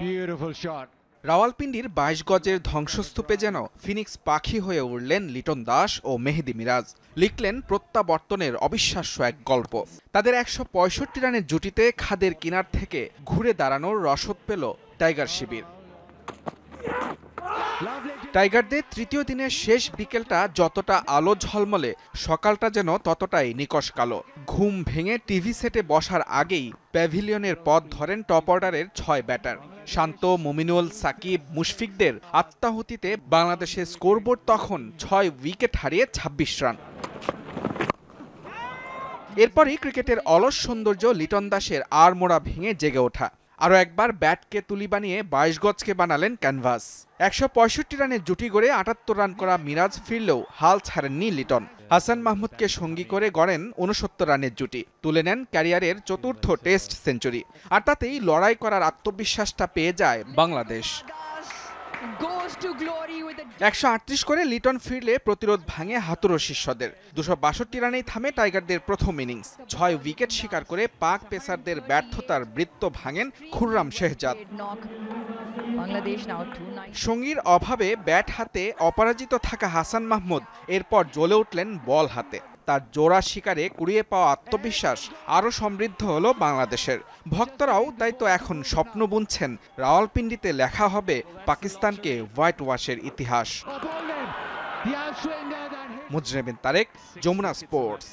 Beautiful shot. রাওয়ালপিন্ডির ২২ গজের ধ্বংসস্তূপে যেন Phoenix পাখি হয়ে উড়লেন লিটন দাস ও মেহেদী মিরাজ। লিখলেন প্রত্যাবর্তনের অবিশ্বাস্য এক গল্প। তাদের ১৬৫ রানের জুটিতে খাদের কিনার থেকে ঘুরে দাঁড়ানোর রসদ পেল টাইগার শিবির। টাইগারদের তৃতীয় দিনের শেষ বিকেলটা যতটা আলো ঝলমলে, সকালটা যেন ততটাই নিকষ কালো। ঘুম ভেঙে টিভি সেটে বসার আগেই প্যাভিলিয়নের পথ ধরেন টপ অর্ডারের ৬ ব্যাটার। শান্ত, মুমিনুল, সাকিব, মুশফিকদের আত্মাহুতিতে বাংলাদেশের স্কোরবোর্ড তখন ৬ উইকেট হারিয়ে ২৬ রান। এরপরই ক্রিকেটের অলস সৌন্দর্য লিটন দাসের আড়মোড়া ভেঙে জেগে ওঠা। আরও একবার ব্যাটকে তুলি বানিয়ে ২২ গজকে বানালেন ক্যানভাস। ১৬৫ রানের জুটি গড়ে ৭৮ রান করা মিরাজ ফিরলেও হাল ছাড়েননি লিটন। হাসান মাহমুদকে সঙ্গী করে গড়েন ৬৯ রানের জুটি, তুলে নেন ক্যারিয়ারের চতুর্থ টেস্ট সেঞ্চুরি। আর তাতেই লড়াই করার আত্মবিশ্বাসটা পেয়ে যায় বাংলাদেশ। ১৩৮ করে লিটন ফিরলে প্রতিরোধ ভাঙে হাতুড়ো শিষ্যদের। ২৬২ রানেই থামে টাইগারদের প্রথম ইনিংস। ৬ উইকেট শিকার করে পাক পেসারদের ব্যর্থতার বৃত্ত ভাঙেন খুররাম শেহজাদ। সঙ্গীর অভাবে ব্যাট হাতে অপরাজিত থাকা হাসান মাহমুদ এরপর জ্বলে উঠলেন বল হাতে। তার জোড়া শিকারে কুড়িয়ে পাওয়া আত্মবিশ্বাস আরও সমৃদ্ধ হলো বাংলাদেশের। ভক্তরাও তাই তো এখন স্বপ্ন বুনছেন রাওয়ালপিন্ডিতে লেখা হবে পাকিস্তানকে হোয়াইট ওয়াশের ইতিহাস। মুজরে বিন তারেক, যমুনা স্পোর্টস।